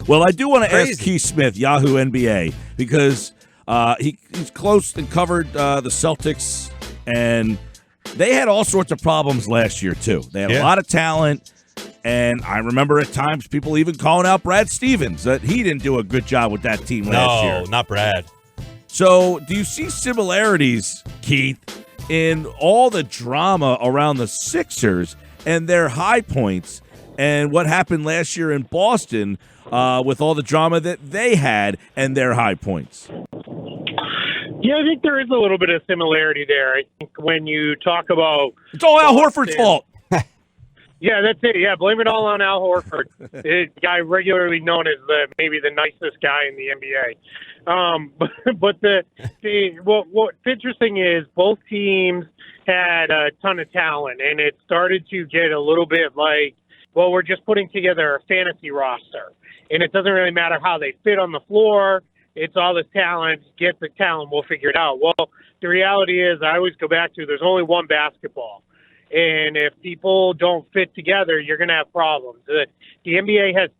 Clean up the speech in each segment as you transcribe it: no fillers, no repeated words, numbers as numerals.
Well, I do want to ask Crazy. Keith Smith, Yahoo NBA, because he's close and covered the Celtics, and they had all sorts of problems last year, too. They had a lot of talent, and I remember at times people even calling out Brad Stevens, that he didn't do a good job with that team last year. No, not Brad. So do you see similarities, Keith, in all the drama around the Sixers and their high points and what happened last year in Boston with all the drama that they had and their high points? Yeah, I think there is a little bit of similarity there. I think when you talk about... It's all Al Horford's fault. Yeah, that's it. Yeah, blame it all on Al Horford, the guy regularly known as maybe the nicest guy in the NBA. But what's interesting is both teams had a ton of talent, and it started to get a little bit like, well, we're just putting together a fantasy roster, and it doesn't really matter how they fit on the floor. It's all this talent. Get the talent, we'll figure it out. Well, the reality is, I always go back to there's only one basketball. And if people don't fit together, you're going to have problems. The NBA has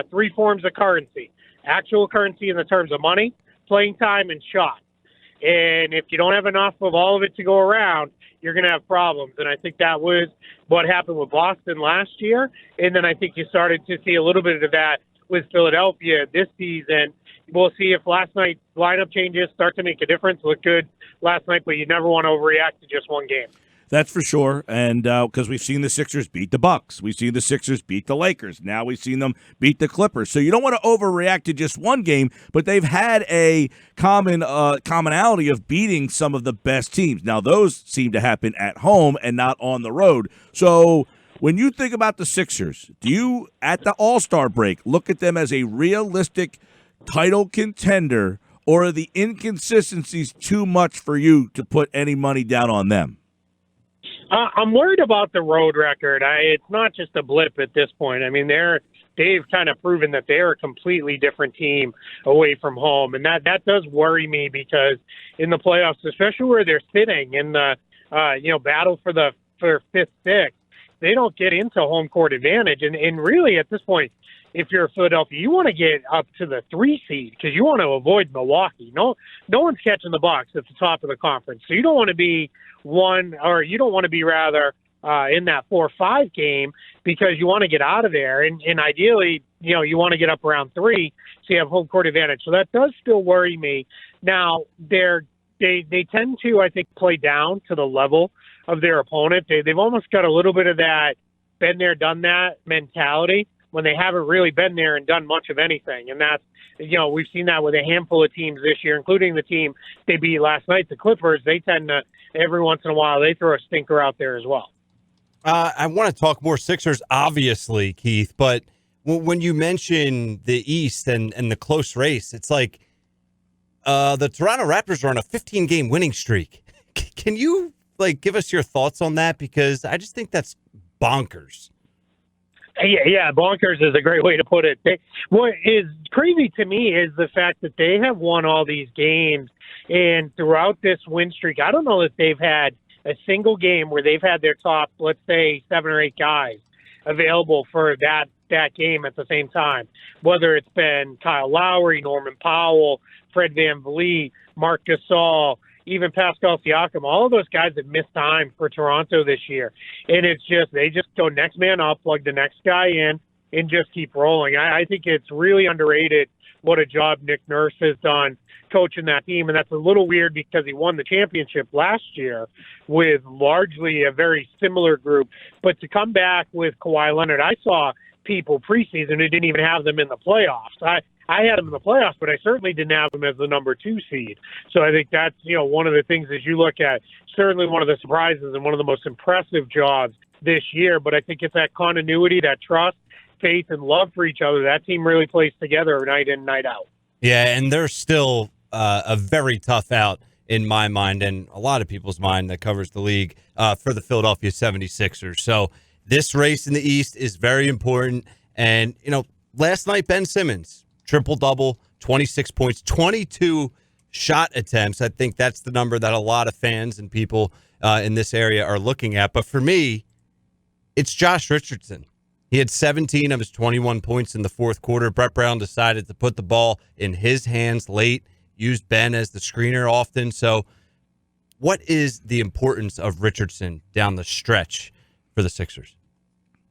three forms of currency: actual currency in the terms of money, playing time, and shots. And if you don't have enough of all of it to go around, you're going to have problems. And I think that was what happened with Boston last year. And then I think you started to see a little bit of that with Philadelphia this season. We'll see if last night's lineup changes start to make a difference. Look good last night, but you never want to overreact to just one game. That's for sure, and because we've seen the Sixers beat the Bucks. We've seen the Sixers beat the Lakers. Now we've seen them beat the Clippers. So you don't want to overreact to just one game, but they've had a commonality of beating some of the best teams. Now those seem to happen at home and not on the road. So when you think about the Sixers, do you, at the All-Star break, look at them as a realistic title contender, or are the inconsistencies too much for you to put any money down on them? I'm worried about the road record. It's not just a blip at this point. I mean, they've kind of proven that they're a completely different team away from home, and that does worry me because in the playoffs, especially where they're sitting in the battle for fifth, sixth, they don't get into home court advantage. And really, at this point, if you're Philadelphia, you want to get up to the 3 seed because you want to avoid Milwaukee. No one's catching the Bucks at the top of the conference, so you don't want to be in that 4-5 game because you want to get out of there, and ideally, you want to get up around 3 so you have home court advantage. So that does still worry me. Now they tend to, I think, play down to the level of their opponent. They've almost got a little bit of that been there, done that mentality when they haven't really been there and done much of anything. And that's, we've seen that with a handful of teams this year, including the team they beat last night, the Clippers. They tend to, every once in a while, they throw a stinker out there as well. I want to talk more Sixers, obviously, Keith, but when you mention the East and the close race, it's like the Toronto Raptors are on a 15-game winning streak. Can you give us your thoughts on that? Because I just think that's bonkers. Yeah, bonkers is a great way to put it. What is crazy to me is the fact that they have won all these games, and throughout this win streak, I don't know if they've had a single game where they've had their top, let's say, 7 or 8 guys available for that game at the same time, whether it's been Kyle Lowry, Norman Powell, Fred VanVleet, Marc Gasol, even Pascal Siakam. All of those guys have missed time for Toronto this year. And it's just, they just go next man up, plug the next guy in, and just keep rolling. I think it's really underrated what a job Nick Nurse has done coaching that team. And that's a little weird because he won the championship last year with largely a very similar group. But to come back with Kawhi Leonard, I saw people preseason who didn't even have them in the playoffs. I had them in the playoffs, but I certainly didn't have them as the number 2 seed. So I think that's, one of the things as you look at, certainly one of the surprises and one of the most impressive jobs this year. But I think it's that continuity, that trust, faith, and love for each other. That team really plays together night in, night out. Yeah, and they're still a very tough out in my mind and a lot of people's mind that covers the league for the Philadelphia 76ers. So this race in the East is very important. And, last night, Ben Simmons, triple-double, 26 points, 22 shot attempts. I think that's the number that a lot of fans and people in this area are looking at. But for me, it's Josh Richardson. He had 17 of his 21 points in the fourth quarter. Brett Brown decided to put the ball in his hands late, used Ben as the screener often. So what is the importance of Richardson down the stretch for the Sixers?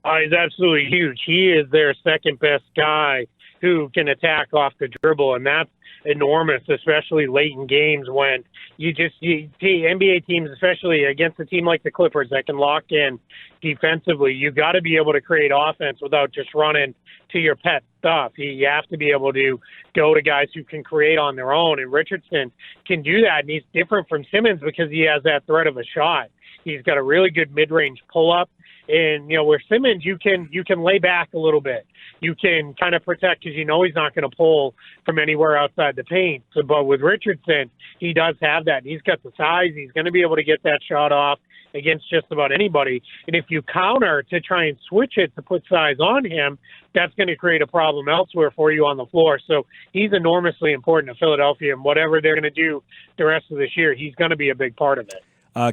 He's absolutely huge. He is their second best guy who can attack off the dribble, and that's enormous, especially late in games when you see NBA teams, especially against a team like the Clippers that can lock in defensively. You got to be able to create offense without just running to your pet stuff. You have to be able to go to guys who can create on their own, and Richardson can do that, and he's different from Simmons because he has that threat of a shot. He's got a really good mid-range pull-up. And, where Simmons, you can lay back a little bit. You can kind of protect because he's not going to pull from anywhere outside the paint. So, but with Richardson, he does have that. He's got the size. He's going to be able to get that shot off against just about anybody. And if you counter to try and switch it to put size on him, that's going to create a problem elsewhere for you on the floor. So he's enormously important to Philadelphia, and whatever they're going to do the rest of this year, he's going to be a big part of it.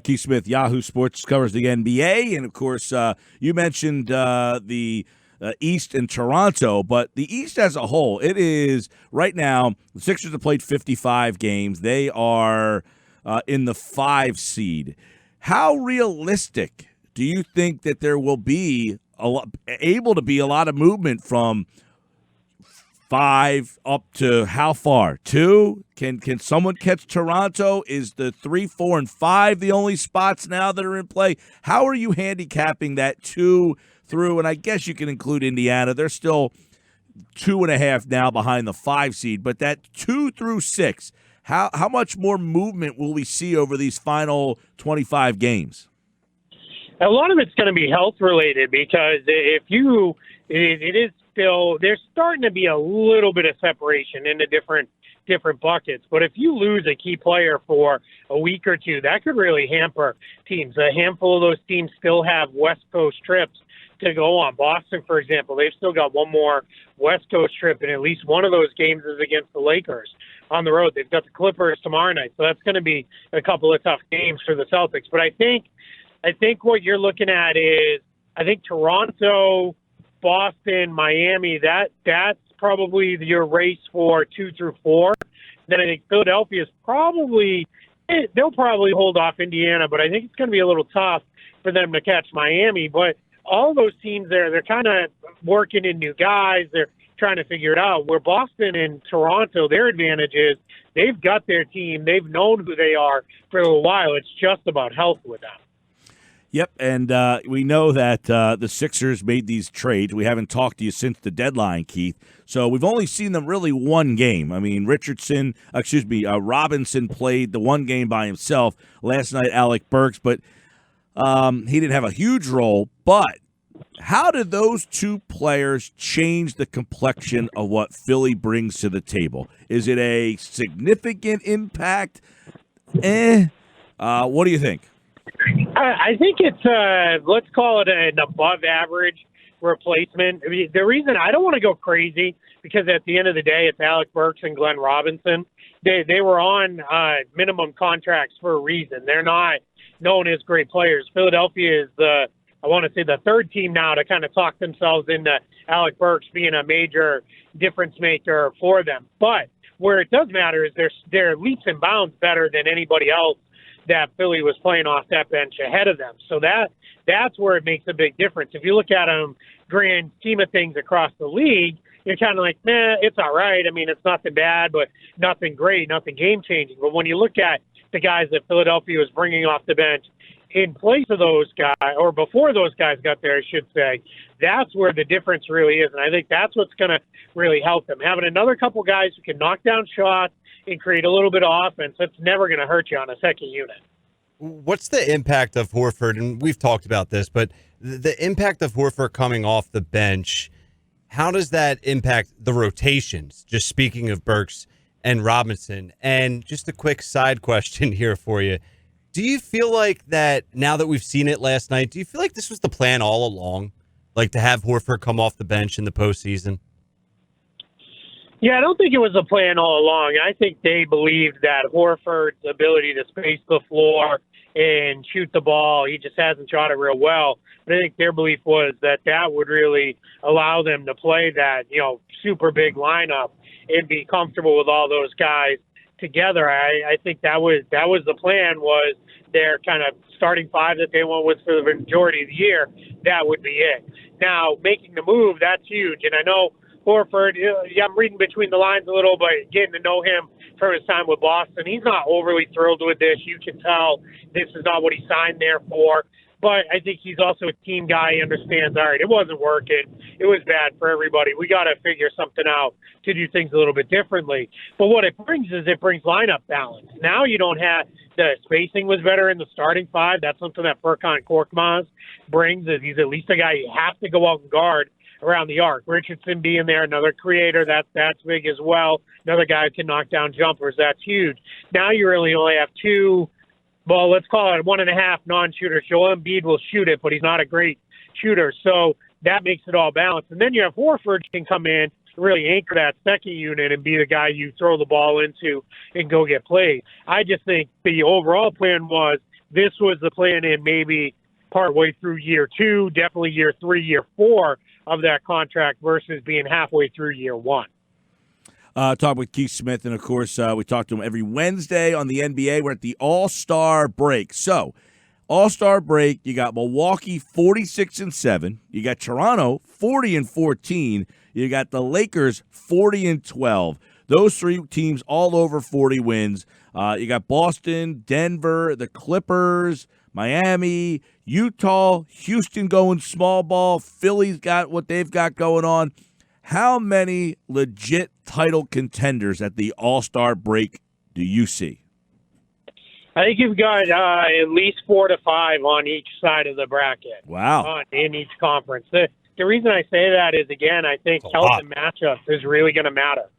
Keith Smith, Yahoo Sports, covers the NBA. And, of course, you mentioned the East and Toronto, but the East as a whole, it is right now, the Sixers have played 55 games. They are in the 5 seed. How realistic do you think that there will be able to be a lot of movement from 5 up to how far? 2? Can someone catch Toronto? Is the 3, 4, and 5 the only spots now that are in play? How are you handicapping that 2 through? And I guess you can include Indiana. They're still 2.5 now behind the 5 seed, but that 2 through 6. How much more movement will we see over these final 25 games? A lot of it's going to be health related because it is still, there's starting to be a little bit of separation into different buckets. But if you lose a key player for a week or two, that could really hamper teams. A handful of those teams still have West Coast trips to go on. Boston, for example, they've still got one more West Coast trip, and at least one of those games is against the Lakers on the road. They've got the Clippers tomorrow night, so that's going to be a couple of tough games for the Celtics. But I think what you're looking at is, I think Toronto, Boston, Miami, that's probably your race for 2 through 4. Then I think Philadelphia is they'll probably hold off Indiana, but I think it's going to be a little tough for them to catch Miami. But all those teams they're kind of working in new guys. They're trying to figure it out. Where Boston and Toronto, their advantage is they've got their team. They've known who they are for a little while. It's just about health with them. Yep, and we know that the Sixers made these trades. We haven't talked to you since the deadline, Keith. So we've only seen them really one game. I mean, Robinson played the one game by himself. Last night, Alec Burks, but he didn't have a huge role. But how did those two players change the complexion of what Philly brings to the table? Is it a significant impact? What do you think? I think it's, let's call it an above-average replacement. I mean, the reason I don't want to go crazy, because at the end of the day, it's Alec Burks and Glenn Robinson. They were on minimum contracts for a reason. They're not known as great players. Philadelphia is the third team now to kind of talk themselves into Alec Burks being a major difference maker for them. But where it does matter is they're leaps and bounds better than anybody else that Philly was playing off that bench ahead of them. So that's where it makes a big difference. If you look at them, grand scheme of things across the league, you're kind of like, it's all right. I mean, it's nothing bad, but nothing great, nothing game-changing. But when you look at the guys that Philadelphia was bringing off the bench in place of those guys, or before those guys got there, I should say, that's where the difference really is. And I think that's what's going to really help them. Having another couple guys who can knock down shots and create a little bit of offense, that's never going to hurt you on a second unit. What's the impact of Horford? And we've talked about this, but the impact of Horford coming off the bench, how does that impact the rotations? Just speaking of Burks and Robinson. And just a quick side question here for you. Do you feel like that, now that we've seen it last night, do you feel like this was the plan all along? Like to have Horford come off the bench in the postseason? Yeah, I don't think it was a plan all along. I think they believed that Horford's ability to space the floor and shoot the ball. He just hasn't shot it real well. But I think their belief was that would really allow them to play that, super big lineup and be comfortable with all those guys together. I think that was the plan, was their kind of starting five that they went with for the majority of the year. That would be it. Now, making the move, that's huge. And I know Horford, I'm reading between the lines a little, but getting to know him from his time with Boston, he's not overly thrilled with this. You can tell this is not what he signed there for. But I think he's also a team guy. He understands, all right, it wasn't working. It was bad for everybody. We got to figure something out to do things a little bit differently. But what it brings is it brings lineup balance. Now you don't have the spacing was better in the starting five. That's something that Furkan Korkmaz brings, is he's at least a guy you have to go out and guard around the arc. Richardson being there, another creator, that's big as well. Another guy who can knock down jumpers, that's huge. Now you really only have two, well, let's call it 1.5 non-shooters. Joel Embiid will shoot it, but he's not a great shooter, so that makes it all balanced. And then you have Horford can come in, really anchor that second unit and be the guy you throw the ball into and go get plays. I just think the overall plan was this was the plan in maybe partway through year 2, definitely year 3, year 4 of that contract versus being halfway through year 1. Talk with Keith Smith, and of course, we talk to him every Wednesday on the NBA. We're at the All-Star break. So, All-Star break, you got Milwaukee 46-7. You got Toronto 40-14. You got the Lakers 40-12. Those three teams all over 40 wins. You got Boston, Denver, the Clippers, Miami, Utah, Houston going small ball. Philly's got what they've got going on. How many legit title contenders at the All-Star break do you see? I think you've got at least 4 to 5 on each side of the bracket. Wow. In each conference. The reason I say that is, again, I think health and matchups is really going to matter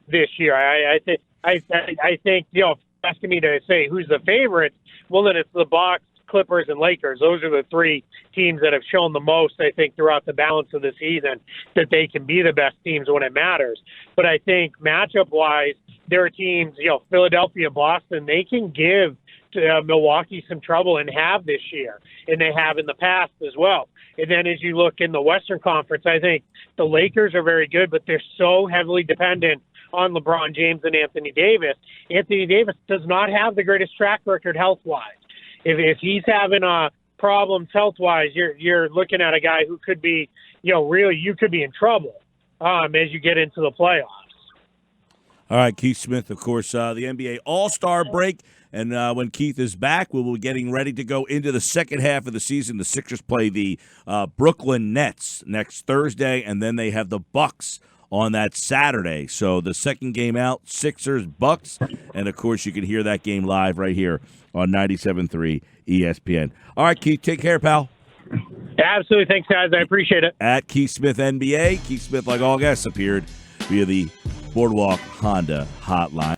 this year. I think, if you're asking me to say who's the favorite, well, then it's the Bucks, Clippers, and Lakers. Those are the three teams that have shown the most, I think, throughout the balance of the season, that they can be the best teams when it matters. But I think matchup-wise, there are teams, Philadelphia, Boston, they can give to Milwaukee some trouble and have this year, and they have in the past as well. And then as you look in the Western Conference, I think the Lakers are very good, but they're so heavily dependent on LeBron James and Anthony Davis. Anthony Davis does not have the greatest track record health-wise. If he's having problems health-wise, you're looking at a guy who could be, really you could be in trouble as you get into the playoffs. All right, Keith Smith, of course, the NBA All-Star break. And when Keith is back, we will be getting ready to go into the second half of the season. The Sixers play the Brooklyn Nets next Thursday, and then they have the Bucks on that Saturday. So the second game out, Sixers, Bucks. And, of course, you can hear that game live right here on 97.3 ESPN. All right, Keith, take care, pal. Absolutely. Thanks, guys. I appreciate it. At Keith Smith NBA. Keith Smith, like all guests, appeared via the Boardwalk Honda hotline.